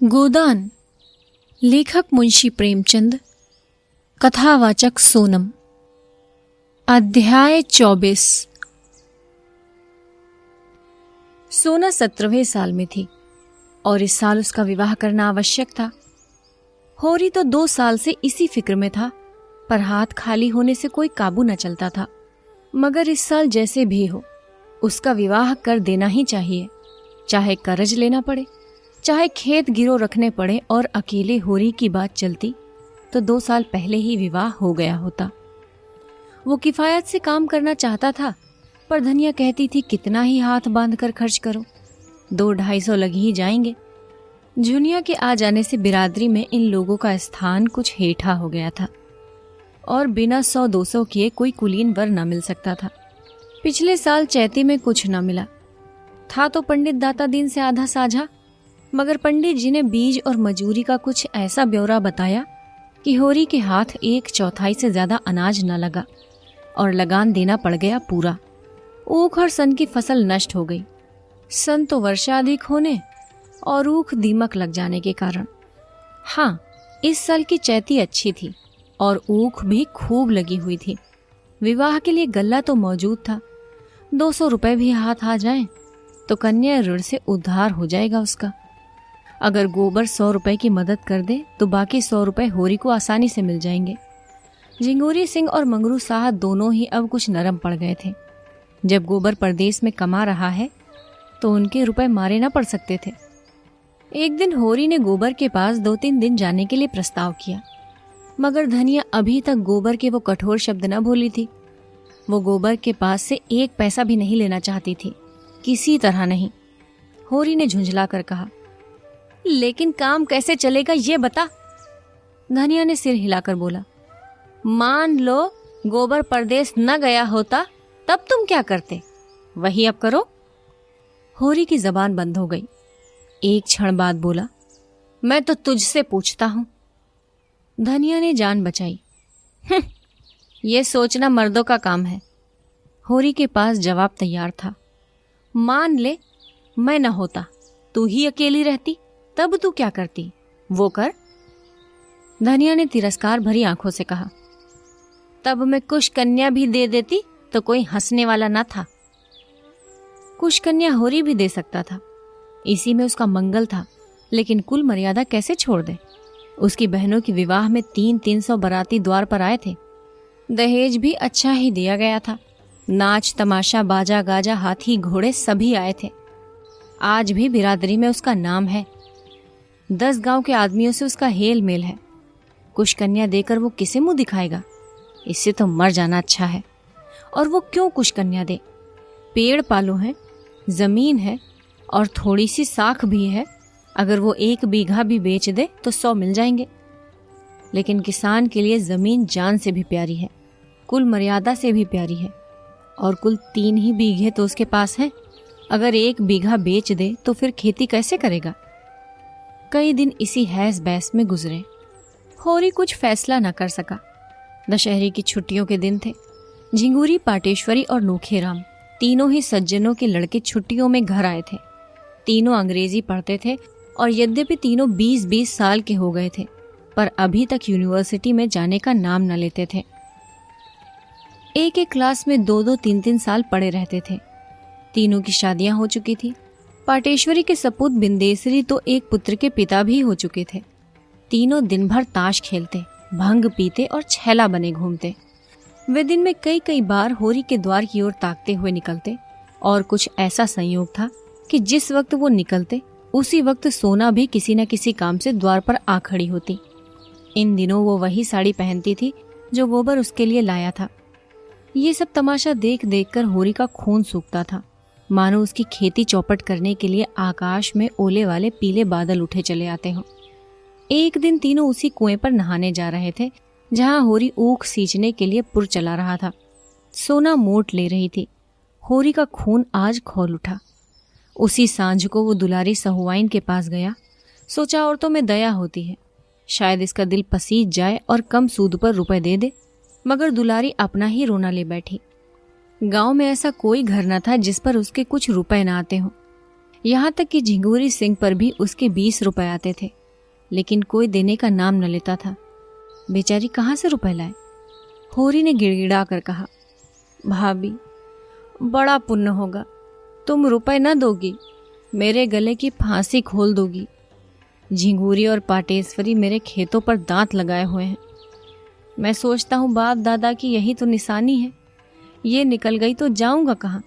गोदान। लेखक मुंशी प्रेमचंद। कथावाचक सोनम। अध्याय 24। सोना 17वें साल में थी और इस साल उसका विवाह करना आवश्यक था। होरी तो 2 साल से इसी फिक्र में था, पर हाथ खाली होने से कोई काबू न चलता था। मगर इस साल जैसे भी हो उसका विवाह कर देना ही चाहिए, चाहे कर्ज लेना पड़े, चाहे खेत गिरो रखने पड़े। और अकेले होरी की बात चलती तो 2 साल पहले ही विवाह हो गया होता। वो किफायत से काम करना चाहता था, पर धनिया कहती थी कितना ही हाथ बांध कर खर्च करो, 200-250 लग ही जाएंगे। जुनिया के आ जाने से बिरादरी में इन लोगों का स्थान कुछ हेठा हो गया था और बिना 100-200 किए कोई कुलीन वर न मिल सकता था। पिछले साल चैती में कुछ न मिला था तो पंडित दाता दीन से आधा साझा, मगर पंडित जी ने बीज और मजूरी का कुछ ऐसा ब्यौरा बताया कि होरी के हाथ 1/4 से ज्यादा अनाज न लगा और लगान देना पड़ गया पूरा। ऊख और सन की फसल नष्ट हो गई, सन तो वर्षा अधिक होने और ऊख दीमक लग जाने के कारण। हाँ, इस साल की चैती अच्छी थी और ऊख भी खूब लगी हुई थी। विवाह के लिए गल्ला तो मौजूद था, 200 रुपए भी हाथ आ जाएं तो कन्या ऋण से उद्धार हो जाएगा उसका। अगर गोबर 100 रुपए की मदद कर दे तो बाकी 100 रुपए होरी को आसानी से मिल जाएंगे। झिंगूरी सिंह और मंगरू साहब दोनों ही अब कुछ नरम पड़ गए थे। जब गोबर परदेश में कमा रहा है तो उनके रुपए मारे न पड़ सकते थे। एक दिन होरी ने गोबर के पास 2-3 दिन जाने के लिए प्रस्ताव किया, मगर धनिया अभी तक गोबर के वो कठोर शब्द न भूली थी। वो गोबर के पास से 1 पैसा भी नहीं लेना चाहती थी, किसी तरह नहीं। होरी ने झुंझला कर कहा, लेकिन काम कैसे चलेगा ये बता। धनिया ने सिर हिलाकर बोला, मान लो गोबर परदेश न गया होता तब तुम क्या करते, वही अब करो। होरी की जबान बंद हो गई। एक क्षण बाद बोला, मैं तो तुझसे पूछता हूं। धनिया ने जान बचाई, ये सोचना मर्दों का काम है। होरी के पास जवाब तैयार था। मान ले मैं न होता, तू ही अकेली रहती, तब तू क्या करती, वो कर। धनिया ने तिरस्कार भरी आंखों से कहा, तब मैं कुश कन्या भी दे देती तो कोई हंसने वाला न था। कुश कन्या होरी भी दे सकता था, इसी में उसका मंगल था, लेकिन कुल मर्यादा कैसे छोड़ दे। उसकी बहनों के विवाह में 300-300 बाराती द्वार पर आए थे। दहेज भी अच्छा ही दिया गया था। नाच तमाशा बाजा गाजा हाथी घोड़े सभी आए थे। आज भी बिरादरी में उसका नाम है, 10 गांव के आदमियों से उसका हेल मेल है। कुश कन्या देकर वो किसे मुंह दिखाएगा, इससे तो मर जाना अच्छा है। और वो क्यों कुश कन्या दे, पेड़ पालू है, जमीन है और थोड़ी सी साख भी है। अगर वो 1 बीघा भी बेच दे तो 100 मिल जाएंगे। लेकिन किसान के लिए जमीन जान से भी प्यारी है, कुल मर्यादा से भी प्यारी है। और कुल 3 ही बीघे तो उसके पास है। अगर 1 बीघा बेच दे तो फिर खेती कैसे करेगा। कई दिन इसी हैस बैस में गुजरे। होरी कुछ फैसला न कर सका। दशहरे की छुट्टियों के दिन थे। झिंगूरी, पाटेश्वरी और नोखेराम तीनों ही सज्जनों के लड़के छुट्टियों में घर आए थे। तीनों अंग्रेजी पढ़ते थे और यद्यपि तीनों 20-20 साल के हो गए थे, पर अभी तक यूनिवर्सिटी में जाने का नाम न लेते थे। एक क्लास में 2-2, 3-3 साल पढ़े रहते थे। तीनों की शादियां हो चुकी थी। पाटेश्वरी के सपूत बिंदेसरी तो एक पुत्र के पिता भी हो चुके थे। तीनों दिन भर ताश खेलते, भंग पीते और छैला बने घूमते। वे दिन में कई बार होरी के द्वार की ओर ताकते हुए निकलते और कुछ ऐसा संयोग था कि जिस वक्त वो निकलते उसी वक्त सोना भी किसी न किसी काम से द्वार पर आ खड़ी होती। इन दिनों वो वही साड़ी पहनती थी जो गोबर उसके लिए लाया था। ये सब तमाशा देख देख कर होरी का खून सूखता था, मानो उसकी खेती चौपट करने के लिए आकाश में ओले वाले पीले बादल उठे चले आते हों। एक दिन तीनों उसी कुएं पर नहाने जा रहे थे जहां होरी ऊख सींचने के लिए पुर चला रहा था। सोना मोट ले रही थी। होरी का खून आज खौल उठा। उसी सांझ को वो दुलारी सहुआइन के पास गया। सोचा औरतों में दया होती है, शायद इसका दिल पसीज जाए और कम सूद पर रुपए दे दे। मगर दुलारी अपना ही रोना ले बैठी। गांव में ऐसा कोई घर न था जिस पर उसके कुछ रुपए न आते हों। यहाँ तक कि झिंगूरी सिंह पर भी उसके 20 रुपए आते थे, लेकिन कोई देने का नाम न लेता था। बेचारी कहाँ से रुपए लाए? होरी ने गिड़गिड़ा कर कहा, भाभी बड़ा पुण्य होगा, तुम रुपए न दोगी, मेरे गले की फांसी खोल दोगी। झिंगूरी और पाटेश्वरी मेरे खेतों पर दांत लगाए हुए हैं। मैं सोचता हूँ बाप दादा की यही तो निशानी है, ये निकल गई तो जाऊंगा कहाँ?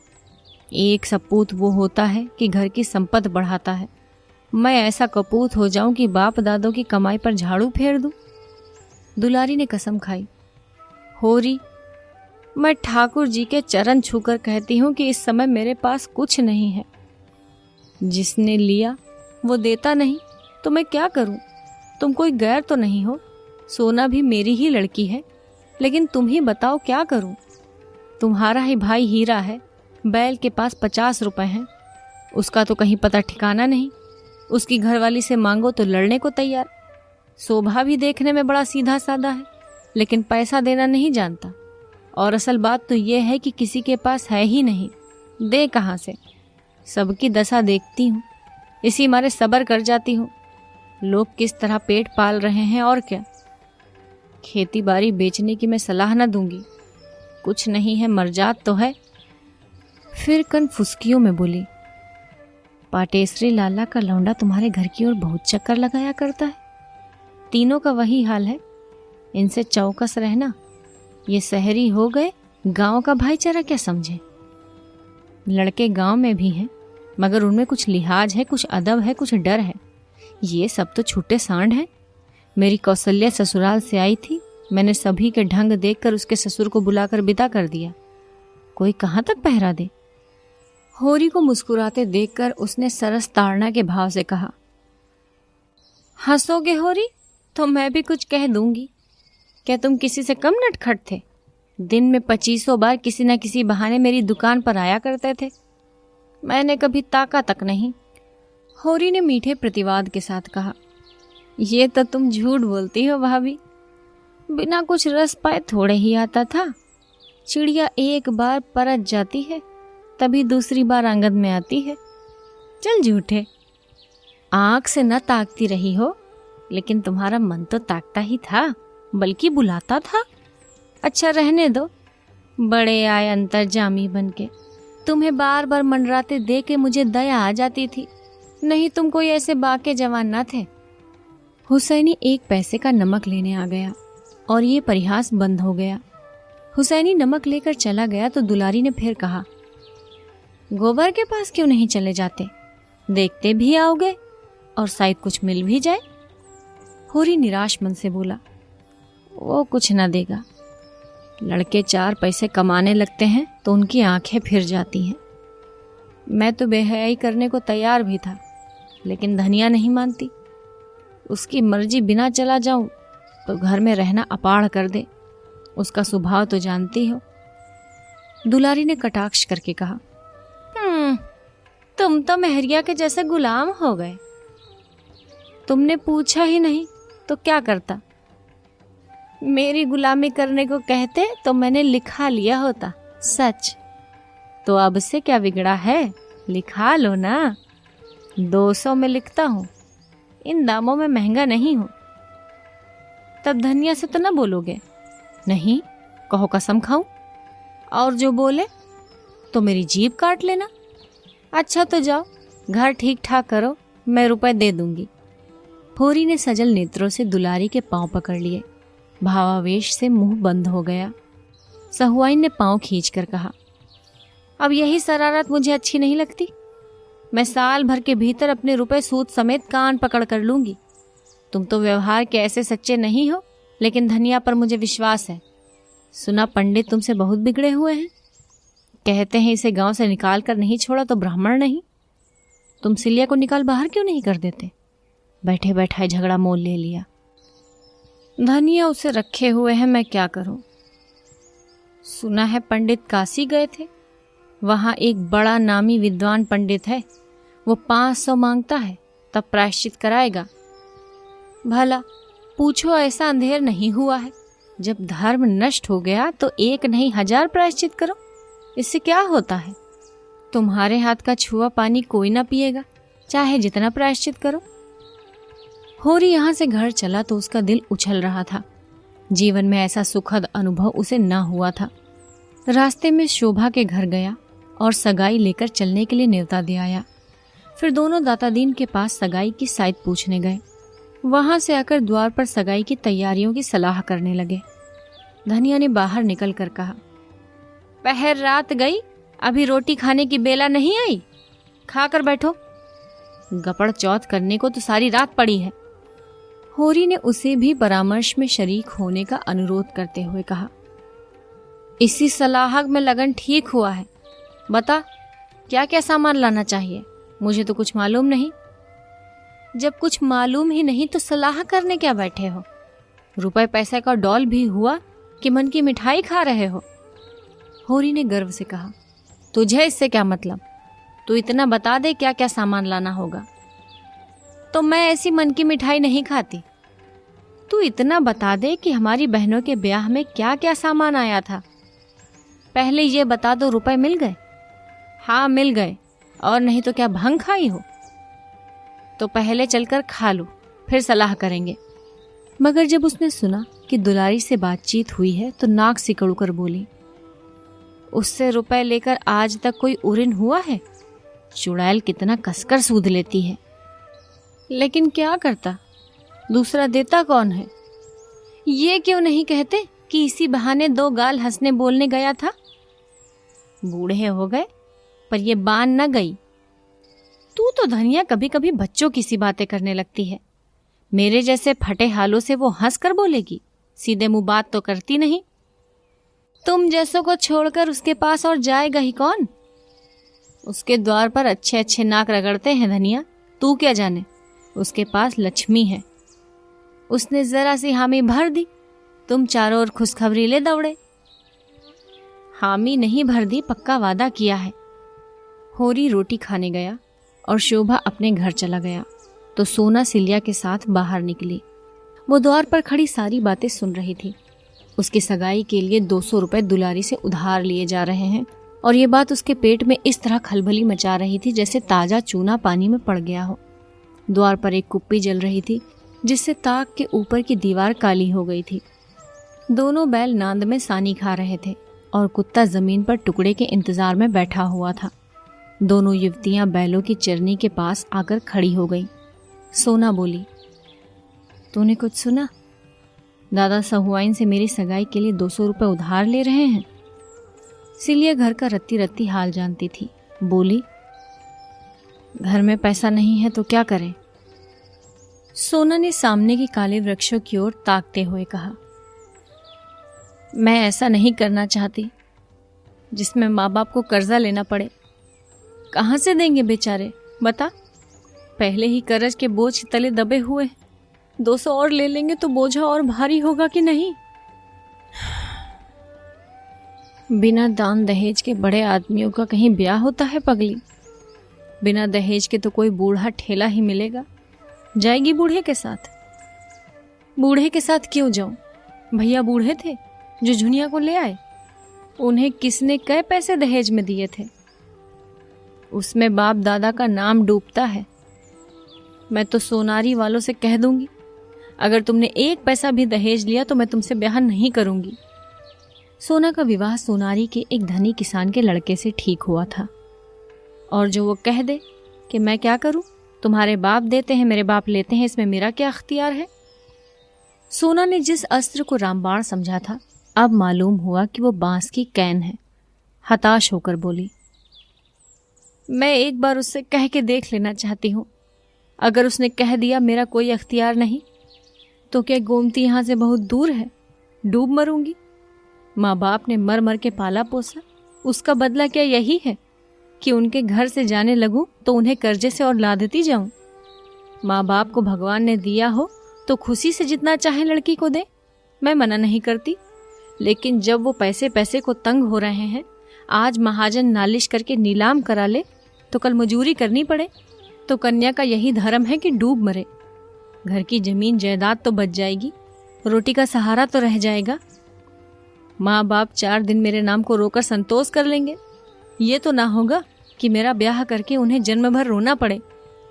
एक सपूत वो होता है कि घर की संपत्ति बढ़ाता है। मैं ऐसा कपूत हो जाऊं कि बाप दादों की कमाई पर झाड़ू फेर दूं। दुलारी ने कसम खाई, होरी मैं ठाकुर जी के चरण छूकर कहती हूँ कि इस समय मेरे पास कुछ नहीं है। जिसने लिया वो देता नहीं तो मैं क्या करूं? तुम कोई गैर तो नहीं हो, सोना भी मेरी ही लड़की है, लेकिन तुम ही बताओ क्या करूं? तुम्हारा ही भाई हीरा है, बैल के पास 50 रुपए हैं, उसका तो कहीं पता ठिकाना नहीं। उसकी घरवाली से मांगो तो लड़ने को तैयार। शोभा भी देखने में बड़ा सीधा साधा है, लेकिन पैसा देना नहीं जानता। और असल बात तो यह है कि किसी के पास है ही नहीं, दे कहाँ से? सबकी दशा देखती हूँ, इसी मारे सब्र कर जाती हूँ। लोग किस तरह पेट पाल रहे हैं और क्या। खेती बाड़ी बेचने की मैं सलाह न दूंगी, कुछ नहीं है मरजात तो है। फिर कन फुसकियों में बोली, पाटेश्वरी लाला का लौंडा तुम्हारे घर की ओर बहुत चक्कर लगाया करता है। तीनों का वही हाल है, इनसे चौकस रहना। ये शहरी हो गए, गांव का भाईचारा क्या समझे? लड़के गांव में भी हैं, मगर उनमें कुछ लिहाज है, कुछ अदब है, कुछ डर है। ये सब तो छूटे सांड हैं। मेरी कौशल्या ससुराल से आई थी, मैंने सभी के ढंग देखकर उसके ससुर को बुलाकर विदा कर दिया। कोई कहाँ तक पहरा दे? होरी को मुस्कुराते देखकर उसने सरस ताड़ना के भाव से कहा, हंसोगे होरी तो मैं भी कुछ कह दूंगी। क्या तुम किसी से कम नटखट थे? दिन में 2500 बार किसी न किसी बहाने मेरी दुकान पर आया करते थे, मैंने कभी ताका तक नहीं। होरी ने मीठे प्रतिवाद के साथ कहा, ये तो तुम झूठ बोलती हो भाभी, बिना कुछ रस पाए थोड़े ही आता था। चिड़िया एक बार परत जाती है, तभी दूसरी बार आंगन में आती है। चल झूठे, आंख से न ताकती रही हो, लेकिन तुम्हारा मन तो ताकता ही था, बल्कि बुलाता था। अच्छा रहने दो, बड़े आए अंतर्जामी बनके। तुम्हें बार बार मंडराते देख के मुझे दया आ जाती थी, नहीं तुम कोई ऐसे बाके जवान न थे। हुसैनी 1 पैसे का नमक लेने आ गया और ये परिहास बंद हो गया। हुसैनी नमक लेकर चला गया तो दुलारी ने फिर कहा, गोबर के पास क्यों नहीं चले जाते? देखते भी आओगे और शायद कुछ मिल भी जाए। होरी निराश मन से बोला, वो कुछ न देगा। लड़के 4 पैसे कमाने लगते हैं तो उनकी आंखें फिर जाती हैं। मैं तो बेहयाई करने को तैयार भी था, लेकिन धनिया नहीं मानती। उसकी मर्जी बिना चला जाऊं तो घर में रहना अपाढ़ कर दे। उसका स्वभाव तो जानती हो। दुलारी ने कटाक्ष करके कहा, तुम तो मेहरिया के जैसे गुलाम हो गए। तुमने पूछा ही नहीं तो क्या करता? मेरी गुलामी करने को कहते तो मैंने लिखा लिया होता। सच तो अब से क्या बिगड़ा है, लिखा लो ना। 200 में लिखता हूँ, इन दामों में महंगा नहीं हूँ। तब धनिया से तो न बोलोगे? नहीं, कहो कसम खाऊं। और जो बोले तो मेरी जीभ काट लेना। अच्छा तो जाओ, घर ठीक ठाक करो, मैं रुपए दे दूंगी। होरी ने सजल नेत्रों से दुलारी के पांव पकड़ लिए। भावावेश से मुंह बंद हो गया। सहुआइन ने पांव खींचकर कहा, अब यही शरारत मुझे अच्छी नहीं लगती। मैं साल भर के भीतर अपने रुपए सूद समेत कान पकड़ कर लूंगी। तुम तो व्यवहार के ऐसे सच्चे नहीं हो, लेकिन धनिया पर मुझे विश्वास है। सुना पंडित तुमसे बहुत बिगड़े हुए हैं। कहते हैं इसे गांव से निकाल कर नहीं छोड़ा तो ब्राह्मण नहीं। तुम सिलिया को निकाल बाहर क्यों नहीं कर देते? बैठे बैठाए झगड़ा मोल ले लिया। धनिया उसे रखे हुए हैं, मैं क्या करूं? सुना है पंडित काशी गए थे, वहां एक बड़ा नामी विद्वान पंडित है, वो 500 मांगता है, तब प्रायश्चित कराएगा। भला पूछो, ऐसा अंधेर नहीं हुआ है। जब धर्म नष्ट हो गया तो 1 नहीं 1000 प्रायश्चित करो, इससे क्या होता है? तुम्हारे हाथ का छुआ पानी कोई ना पिएगा, चाहे जितना प्रायश्चित करो। होरी यहाँ से घर चला तो उसका दिल उछल रहा था। जीवन में ऐसा सुखद अनुभव उसे न हुआ था। रास्ते में शोभा के घर गया और सगाई लेकर चलने के लिए न्योता दे आया। फिर दोनों दातादीन के पास सगाई की साइड पूछने गए। वहां से आकर द्वार पर सगाई की तैयारियों की सलाह करने लगे। धनिया ने बाहर निकल कर कहा, पहर रात गई, अभी रोटी खाने की बेला नहीं आई, खाकर बैठो। गपड़ चौथ करने को तो सारी रात पड़ी है। होरी ने उसे भी परामर्श में शरीक होने का अनुरोध करते हुए कहा, इसी सलाह में लगन ठीक हुआ है। बता, क्या क्या सामान लाना चाहिए? मुझे तो कुछ मालूम नहीं। जब कुछ मालूम ही नहीं तो सलाह करने क्या बैठे हो? रुपए पैसे का डॉल भी हुआ कि मन की मिठाई खा रहे हो? होरी ने गर्व से कहा, तुझे इससे क्या मतलब? तू इतना बता दे क्या क्या सामान लाना होगा। तो मैं ऐसी मन की मिठाई नहीं खाती। तू इतना बता दे कि हमारी बहनों के ब्याह में क्या क्या सामान आया था। पहले ये बता दो, रुपए मिल गए? हाँ मिल गए, और नहीं तो क्या भंग खाई हो? तो पहले चलकर खा लो, फिर सलाह करेंगे। मगर जब उसने सुना कि दुलारी से बातचीत हुई है तो नाक सिकड़कर बोली, उससे रुपए लेकर आज तक कोई उरिन हुआ है? चुड़ैल कितना कसकर सूद लेती है। लेकिन क्या करता, दूसरा देता कौन है? ये क्यों नहीं कहते कि इसी बहाने दो गाल हंसने बोलने गया था? बूढ़े हो गए पर ये बान न गई। तू तो धनिया कभी कभी बच्चों की सी बातें करने लगती है। मेरे जैसे फटे हालों से वो हंस कर बोलेगी, सीधे मुंह बात तो करती नहीं। तुम जैसों को छोड़कर उसके पास और जाएगा ही कौन? उसके द्वार पर अच्छे अच्छे नाक रगड़ते हैं धनिया, तू क्या जाने। उसके पास लक्ष्मी है। उसने जरा सी हामी भर दी, तुम चारों ओर खुशखबरी ले दौड़े। हामी नहीं भर दी, पक्का वादा किया है। होरी रोटी खाने गया और शोभा अपने घर चला गया तो सोना सिलिया के साथ बाहर निकली। वो द्वार पर खड़ी सारी बातें सुन रही थी। उसकी सगाई के लिए 200 रुपए दुलारी से उधार लिए जा रहे हैं और ये बात उसके पेट में इस तरह खलबली मचा रही थी जैसे ताजा चूना पानी में पड़ गया हो। द्वार पर एक कुप्पी जल रही थी जिससे ताक के ऊपर की दीवार काली हो गई थी। दोनों बैल नांद में सानी खा रहे थे और कुत्ता जमीन पर टुकड़े के इंतजार में बैठा हुआ था। दोनों युवतियां बैलों की चरनी के पास आकर खड़ी हो गई। सोना बोली, तूने कुछ सुना? दादा सहुआइन से मेरी सगाई के लिए 200 रुपए उधार ले रहे हैं। सिलिया घर का रत्ती रत्ती हाल जानती थी। बोली, घर में पैसा नहीं है तो क्या करें? सोना ने सामने के काले वृक्षों की ओर ताकते हुए कहा, मैं ऐसा नहीं करना चाहती जिसमें माँ बाप को कर्जा लेना पड़े। कहाँ से देंगे बेचारे, बता। पहले ही कर्ज के बोझ के तले दबे हुए। 200 और ले लेंगे तो बोझा और भारी होगा कि नहीं? बिना दान दहेज के बड़े आदमियों का कहीं ब्याह होता है पगली? बिना दहेज के तो कोई बूढ़ा ठेला ही मिलेगा। जाएगी बूढ़े के साथ? बूढ़े के साथ क्यों जाऊं? भैया बूढ़े थे जो झुनिया को ले आए। उन्हें किसने कै पैसे दहेज में दिए थे? उसमें बाप दादा का नाम डूबता है। मैं तो सोनारी वालों से कह दूंगी, अगर तुमने 1 पैसा भी दहेज लिया तो मैं तुमसे ब्याह नहीं करूंगी। सोना का विवाह सोनारी के एक धनी किसान के लड़के से ठीक हुआ था और जो वो कह दे कि मैं क्या करूं, तुम्हारे बाप देते हैं मेरे बाप लेते हैं, इसमें मेरा क्या अख्तियार है। सोना ने जिस अस्त्र को रामबाण समझा था अब मालूम हुआ कि वो बांस की कैन है। हताश होकर बोली, मैं एक बार उससे कह के देख लेना चाहती हूँ। अगर उसने कह दिया मेरा कोई अख्तियार नहीं तो क्या गोमती यहाँ से बहुत दूर है, डूब मरूंगी। माँ बाप ने मर मर के पाला पोसा, उसका बदला क्या यही है कि उनके घर से जाने लगूं तो उन्हें कर्जे से और लादती जाऊं? माँ बाप को भगवान ने दिया हो तो खुशी से जितना चाहे लड़की को दे, मैं मना नहीं करती। लेकिन जब वो पैसे पैसे को तंग हो रहे हैं, आज महाजन नालिश करके नीलाम करा ले तो कल मजूरी करनी पड़े, तो कन्या का यही धर्म है कि डूब मरे। घर की जमीन जायदाद तो बच जाएगी, रोटी का सहारा तो रह जाएगा। माँ बाप 4 दिन मेरे नाम को रोकर संतोष कर लेंगे। ये तो ना होगा कि मेरा ब्याह करके उन्हें जन्म भर रोना पड़े।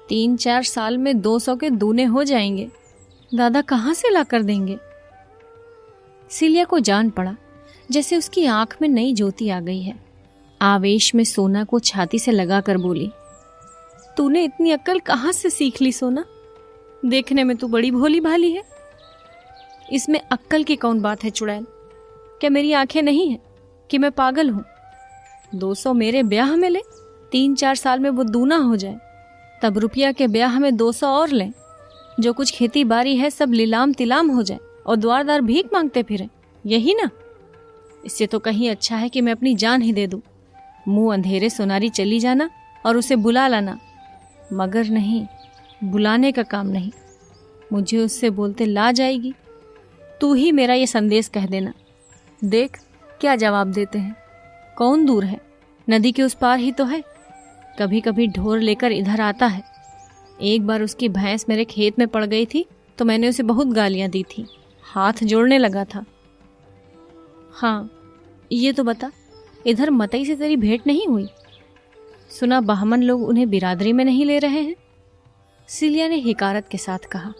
3-4 साल में 200 के दूने हो जाएंगे। दादा कहाँ से ला कर देंगे? सिलिया को जान पड़ा जैसे उसकी आंख में नई ज्योति आ गई है। आवेश में सोना को छाती से लगाकर बोली, तूने इतनी अक्ल कहाँ से सीख ली सोना? देखने में तू बड़ी भोली भाली है। इसमें अक्ल की कौन बात है चुड़ैल? क्या मेरी आंखें नहीं है कि मैं पागल हूं? 200 मेरे ब्याह में ले, 3-4 साल में वो दूना हो जाए, तब रुपया के ब्याह में 200 और लें। जो कुछ खेती बाड़ी है सब लीलाम तिलाम हो जाए और द्वार द्वार भीख मांगते फिरें, यही ना? इससे तो कहीं अच्छा है कि मैं अपनी जान ही दे दूं। मुंह अंधेरे सोनारी चली जाना और उसे बुला लाना, मगर नहीं, बुलाने का काम नहीं। मुझे उससे बोलते ला जाएगी। तू ही मेरा ये संदेश कह देना। देख क्या जवाब देते हैं। कौन दूर है? नदी के उस पार ही तो है। कभी कभी ढोर लेकर इधर आता है। एक बार उसकी भैंस मेरे खेत में पड़ गई थी तो मैंने उसे बहुत गालियां दी थी, हाथ जोड़ने लगा था। हाँ, ये तो बता, इधर मतई से तेरी भेंट नहीं हुई? सुना बाहमन लोग उन्हें बिरादरी में नहीं ले रहे हैं। सिलिया ने हिकारत के साथ कहा,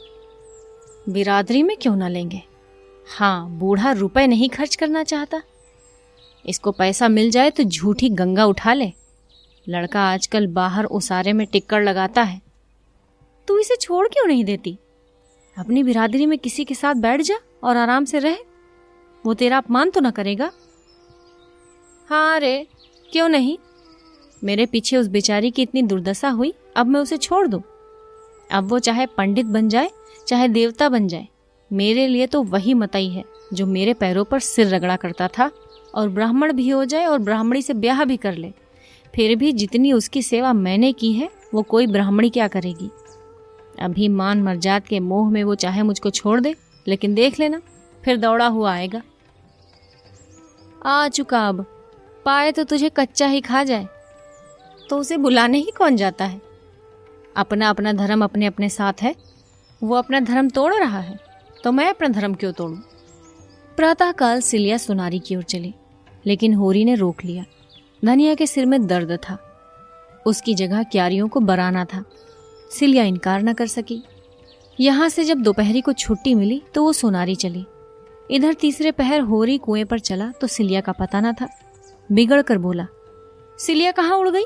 बिरादरी में क्यों ना लेंगे? हाँ, बूढ़ा रुपए नहीं खर्च करना चाहता। इसको पैसा मिल जाए तो झूठी गंगा उठा ले। लड़का आजकल बाहर उसारे में टिक्कर लगाता है। तू इसे छोड़ क्यों नहीं देती? अपनी बिरादरी में किसी के साथ बैठ जा और आराम से रह। वो तेरा अपमान तो ना करेगा? हाँ रे, क्यों नहीं? मेरे पीछे उस बेचारी की इतनी दुर्दशा हुई, अब मैं उसे छोड़ दूं? अब वो चाहे पंडित बन जाए चाहे देवता बन जाए, मेरे लिए तो वही मतई है जो मेरे पैरों पर सिर रगड़ा करता था। और ब्राह्मण भी हो जाए और ब्राह्मणी से ब्याह भी कर ले, फिर भी जितनी उसकी सेवा मैंने की है वो कोई ब्राह्मणी क्या करेगी? अभी मान मर्जाद के मोह में वो चाहे मुझको छोड़ दे, लेकिन देख लेना फिर दौड़ा हुआ आएगा। आ चुका, अब पाए तो तुझे कच्चा ही खा जाए। तो उसे बुलाने ही कौन जाता है? अपना अपना धर्म अपने अपने साथ है। वो अपना धर्म तोड़ रहा है तो मैं अपना धर्म क्यों तोड़ूं? प्रातःकाल सिलिया सुनारी की ओर चली, लेकिन होरी ने रोक लिया। धनिया के सिर में दर्द था, उसकी जगह क्यारियों को बराना था। सिलिया इनकार न कर सकी। यहाँ से जब दोपहरी को छुट्टी मिली तो वो सोनारी चली। इधर तीसरे पहर होरी कुएं पर चला तो सिलिया का पता न था। बिगड़ कर बोला, सिलिया कहाँ उड़ गई?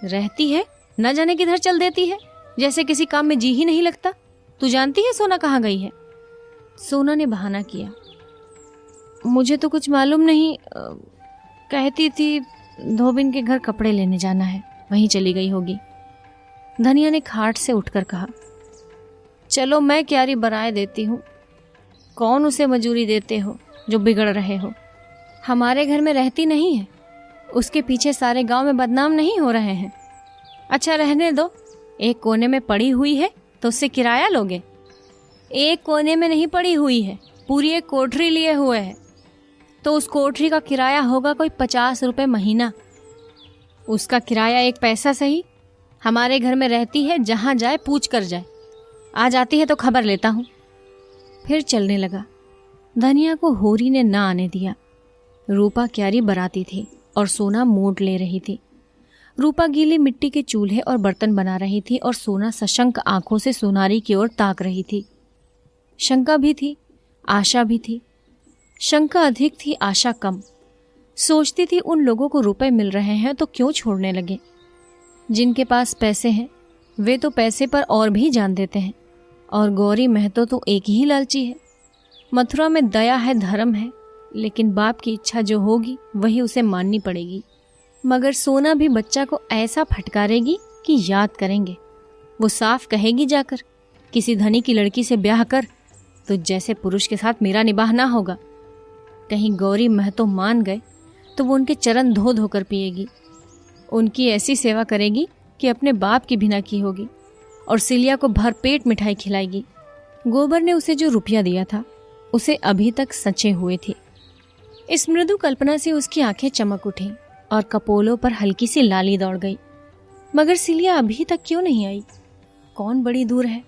रहती है, न जाने किधर चल देती है, जैसे किसी काम में जी ही नहीं लगता। तू जानती है सोना कहाँ गई है? सोना ने बहाना किया, मुझे तो कुछ मालूम नहीं, कहती थी धोबिन के घर कपड़े लेने जाना है, वहीं चली गई होगी। धनिया ने खाट से उठकर कहा, चलो मैं क्यारी बराए देती हूँ। कौन उसे मजूरी देते हो जो बिगड़ रहे हो? हमारे घर में रहती नहीं है, उसके पीछे सारे गांव में बदनाम नहीं हो रहे हैं। अच्छा रहने दो, एक कोने में पड़ी हुई है तो उससे किराया लोगे? एक कोने में नहीं पड़ी हुई है, पूरी एक कोठरी लिए हुए है, तो उस कोठरी का किराया होगा कोई 50 रुपए महीना। उसका किराया 1 पैसा सही। हमारे घर में रहती है, जहां जाए पूछ कर जाए। आ जाती है तो खबर लेता हूँ। फिर चलने लगा। धनिया को होरी ने ना आने दिया। रूपा क्यारी बराती थी और सोना मोड़ ले रही थी। रूपा गीली मिट्टी के चूल्हे और बर्तन बना रही थी और सोना सशंक आंखों से सोनारी की ओर ताक रही थी। शंका भी थी, आशा भी थी। शंका अधिक थी, आशा कम। सोचती थी उन लोगों को रुपए मिल रहे हैं तो क्यों छोड़ने लगे। जिनके पास पैसे हैं वे तो पैसे पर और भी जान देते हैं, और गौरी महतो तो एक ही लालची है। मथुरा में दया है, धर्म है, लेकिन बाप की इच्छा जो होगी वही उसे माननी पड़ेगी। मगर सोना भी बच्चा को ऐसा फटकारेगी कि याद करेंगे। वो साफ कहेगी जाकर, किसी धनी की लड़की से ब्याह कर तो जैसे पुरुष के साथ मेरा निबाह ना होगा। कहीं गौरी महतो मान गए तो वो उनके चरण धो धो कर पिएगी, उनकी ऐसी सेवा करेगी कि अपने बाप की भी ना की होगी, और सिलिया को भरपेट मिठाई खिलाएगी। गोबर ने उसे जो रुपया दिया था उसे अभी तक सचे हुए थे। इस मृदु कल्पना से उसकी आंखें चमक उठी और कपोलों पर हल्की सी लाली दौड़ गई। मगर सिलिया अभी तक क्यों नहीं आई? कौन बड़ी दूर है?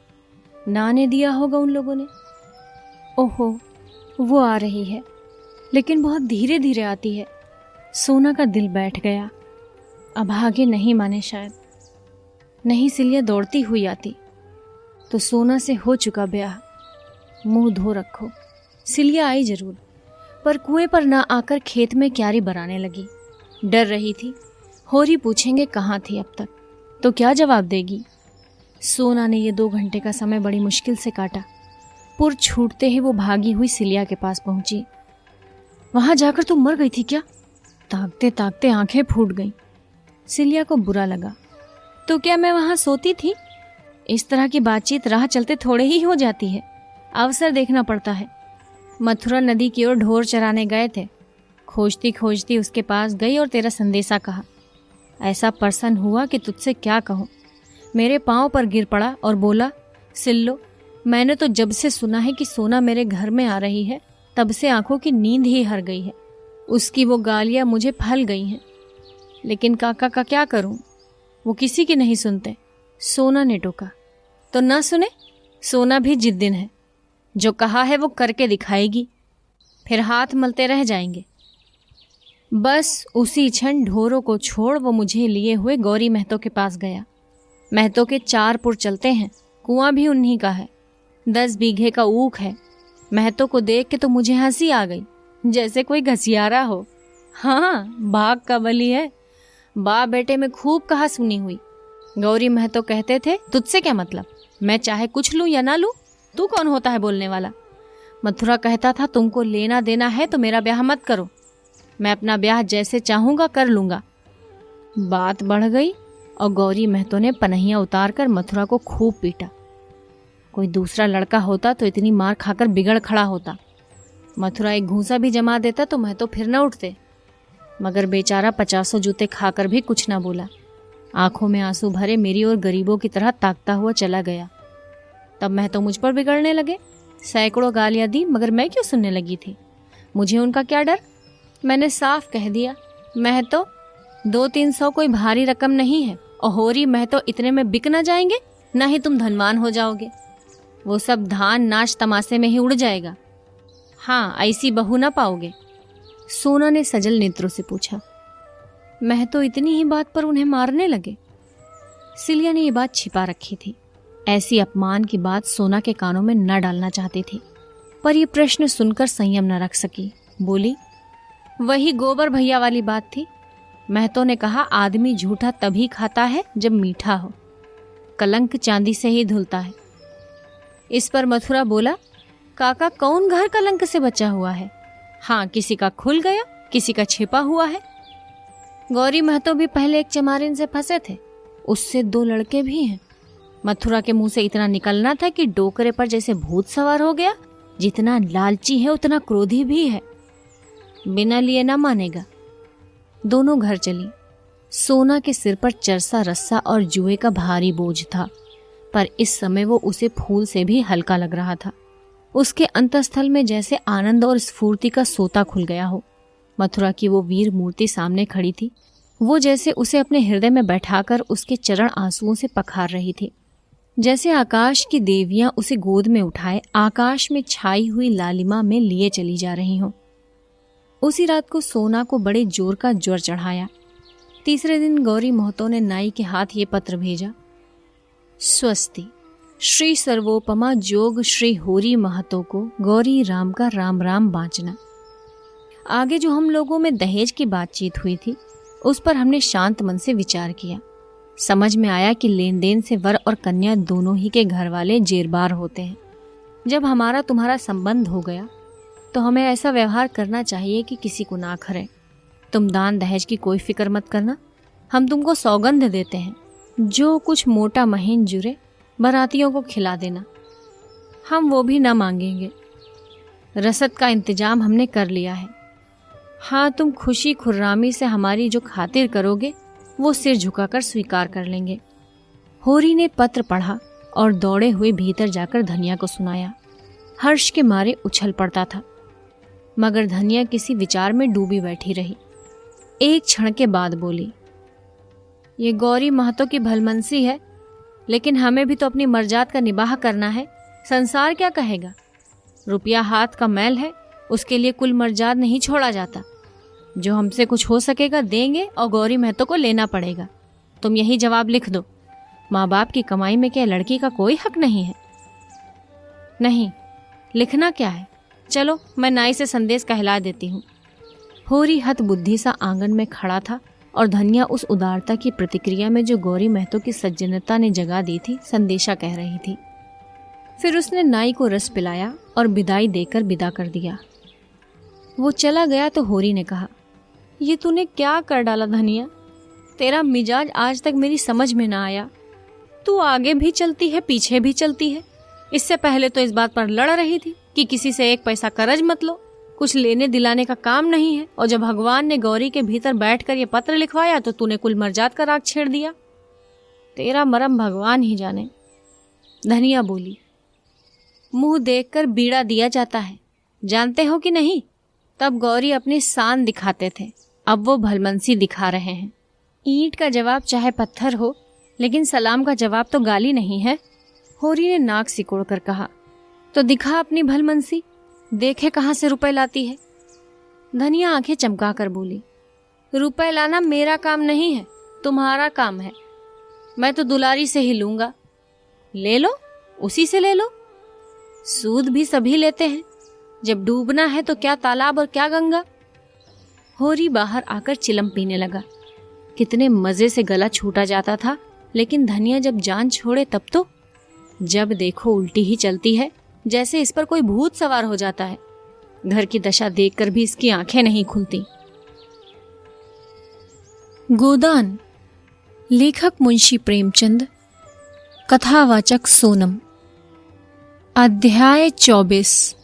ना ने दिया होगा उन लोगों ने। ओहो, वो आ रही है, लेकिन बहुत धीरे धीरे आती है। सोना का दिल बैठ गया। अभागे नहीं माने शायद। नहीं सिलिया दौड़ती हुई आती तो सोना से हो चुका ब्याह, मुंह धो रखो। सिलिया आई जरूर, पर कुएं पर ना आकर खेत में क्यारी बराने लगी। डर रही थी होरी पूछेंगे कहाँ थी अब तक, तो क्या जवाब देगी। सोना ने ये 2 घंटे का समय बड़ी मुश्किल से काटा। पुर छूटते ही वो भागी हुई सिलिया के पास पहुंची। वहां जाकर तुम मर गई थी क्या? ताकते ताकते आंखें फूट गईं। सिलिया को बुरा लगा। तो क्या मैं वहां सोती थी? इस तरह की बातचीत राह चलते थोड़े ही हो जाती है, अवसर देखना पड़ता है। मथुरा नदी की ओर ढोर चराने गए थे, खोजती खोजती उसके पास गई और तेरा संदेशा कहा। ऐसा प्रसन्न हुआ कि तुझसे क्या कहूँ। मेरे पांव पर गिर पड़ा और बोला, सिल्लो, मैंने तो जब से सुना है कि सोना मेरे घर में आ रही है तब से आंखों की नींद ही हर गई है। उसकी वो गालियां मुझे फल गई हैं, लेकिन काका का क्या करूं, वो किसी की नहीं सुनते। सोना ने टोका। तो ना सुने, सोना भी जिद्दिन है, जो कहा है वो करके दिखाएगी, फिर हाथ मलते रह जाएंगे। बस उसी क्षण ढोरों को छोड़ वो मुझे लिए हुए गौरी महतो के पास गया। महतो के 4 पुर चलते हैं, कुआं भी उन्हीं का है, 10 बीघे का ऊख है। महतो को देख के तो मुझे हंसी आ गई, जैसे कोई घसियारा हो। हाँ, भाग का बली है। बाप बेटे में खूब कहा सुनी हुई। गौरी महतो कहते थे, तुझसे क्या मतलब, मैं चाहे कुछ लूं या ना लूं, तू कौन होता है बोलने वाला। मथुरा कहता था, तुमको लेना देना है तो मेरा ब्याह मत करो, मैं अपना ब्याह जैसे चाहूंगा कर लूंगा। बात बढ़ गई और गौरी महतो ने पनहियां उतार कर मथुरा को खूब पीटा। कोई दूसरा लड़का होता तो इतनी मार खाकर बिगड़ खड़ा होता। मथुरा एक घूंसा भी जमा देता तो महतो फिर न उठते, मगर बेचारा 50 जूते खाकर भी कुछ ना बोला। आंखों में आंसू भरे मेरी और गरीबों की तरह ताकता हुआ चला गया। तब महतो मुझ पर बिगड़ने लगे। सैकड़ों गालियां दी, मगर मैं क्यों सुनने लगी थी। मुझे उनका क्या डर। मैंने साफ कह दिया, महतो 200-300 कोई भारी रकम नहीं है, और होरी महतो इतने में बिक ना जाएंगे, ना ही तुम धनवान हो जाओगे। वो सब धान नाच तमाशे में ही उड़ जाएगा। हाँ, ऐसी बहू ना पाओगे। सोना ने सजल नेत्रों से पूछा। महतो इतनी ही बात पर उन्हें मारने लगे। सिलिया ने ये बात छिपा रखी थी। ऐसी अपमान की बात सोना के कानों में न डालना चाहती थी, पर यह प्रश्न सुनकर संयम न रख सकी। बोली, वही गोबर भैया वाली बात थी। महतो ने कहा, आदमी झूठा तभी खाता है जब मीठा हो, कलंक चांदी से ही धुलता है। इस पर मथुरा बोला, काका कौन घर कलंक से बचा हुआ है। हाँ, किसी का खुल गया, किसी का छिपा हुआ है। गौरी महतो भी पहले एक चमारिन से फंसे थे, उससे 2 लड़के भी हैं। मथुरा के मुंह से इतना निकलना था कि डोकरे पर जैसे भूत सवार हो गया। जितना लालची है उतना क्रोधी भी है, बिना लिए ना मानेगा। दोनों घर चली। सोना के सिर पर चरसा रस्सा और जुए का भारी बोझ था, पर इस समय वो उसे फूल से भी हल्का लग रहा था। उसके अंतस्थल में जैसे आनंद और स्फूर्ति का सोता खुल गया हो। मथुरा की वो वीर मूर्ति सामने खड़ी थी, वो जैसे उसे अपने हृदय में बैठाकर उसके चरण आंसुओं से पखार रही थी। जैसे आकाश की देवियां उसे गोद में उठाए आकाश में छाई हुई लालिमा में लिए चली जा रही हों। उसी रात को सोना को बड़े जोर का ज्वर चढ़ाया। तीसरे दिन गौरी महतो ने नाई के हाथ ये पत्र भेजा। स्वस्ति, श्री सर्वोपमा जोग श्री होरी महतो को गौरी राम का राम राम बाँचना। आगे जो हम लोगों में दहेज की बातचीत हुई थी, उस पर हमने शांत मन से विचार किया। समझ में आया कि लेन देन से वर और कन्या दोनों ही के घर वाले जेरबार होते हैं। जब हमारा तुम्हारा संबंध हो गया तो हमें ऐसा व्यवहार करना चाहिए कि किसी को ना खरे। तुम दान दहेज की कोई फिक्र मत करना, हम तुमको सौगंध देते हैं, जो कुछ मोटा महीन जुरे बारातियों को खिला देना, हम वो भी ना मांगेंगे। रसद का इंतजाम हमने कर लिया है। हाँ, तुम खुशी खुर्रामी से हमारी जो खातिर करोगे वो सिर झुकाकर स्वीकार कर लेंगे। होरी ने पत्र पढ़ा और दौड़े हुए भीतर जाकर धनिया को सुनाया। हर्ष के मारे उछल पड़ता था, मगर धनिया किसी विचार में डूबी बैठी रही। एक क्षण के बाद बोली, ये गौरी महतो की भलमनसी है, लेकिन हमें भी तो अपनी मर्जात का निबाह करना है। संसार क्या कहेगा। रुपया हाथ का मैल है, उसके लिए कुल मर्जात नहीं छोड़ा जाता। जो हमसे कुछ हो सकेगा देंगे और गौरी महतो को लेना पड़ेगा। तुम यही जवाब लिख दो। माँ बाप की कमाई में क्या लड़की का कोई हक नहीं है? नहीं, लिखना क्या है, चलो मैं नाई से संदेश कहला देती हूँ। होरी हत बुद्धि सा आंगन में खड़ा था और धनिया उस उदारता की प्रतिक्रिया में जो गौरी महतो की सज्जनता ने जगा दी थी संदेशा कह रही थी। फिर उसने नाई को रस पिलाया और विदाई देकर विदा कर दिया। वो चला गया तो होरी ने कहा, ये तूने क्या कर डाला धनिया, तेरा मिजाज आज तक मेरी समझ में ना आया। तू आगे भी चलती है पीछे भी चलती है। इससे पहले तो इस बात पर लड़ रही थी कि किसी से एक पैसा कर्ज मत लो, कुछ लेने दिलाने का काम नहीं है, और जब भगवान ने गौरी के भीतर बैठकर ये पत्र लिखवाया तो तूने कुल मर्जात का राग छेड़ दिया। तेरा मरम भगवान ही जाने। धनिया बोली, मुंह देखकर बीड़ा दिया जाता है, जानते हो कि नहीं? तब गौरी अपनी शान दिखाते थे, अब वो भलमनसी दिखा रहे हैं। ईंट का जवाब चाहे पत्थर हो, लेकिन सलाम का जवाब तो गाली नहीं है। होरी ने नाक सिकोड़ कर कहा, तो दिखा अपनी भलमनसी, देखे कहाँ से रुपए लाती है। धनिया आंखें चमका कर बोली, रुपए लाना मेरा काम नहीं है, तुम्हारा काम है। मैं तो दुलारी से ही लूंगा। ले लो, उसी से ले लो। सूद भी सभी लेते हैं, जब डूबना है तो क्या तालाब और क्या गंगा। होरी बाहर आकर चिलम पीने लगा। कितने मजे से गला छूटा जाता था, लेकिन धनिया जब जान छोड़े तब तो जब देखो उल्टी ही चलती है, जैसे इस पर कोई भूत सवार हो जाता है। घर की दशा देखकर भी इसकी आंखें नहीं खुलती। गोदान, लेखक मुंशी प्रेमचंद, कथावाचक सोनम। अध्याय 24।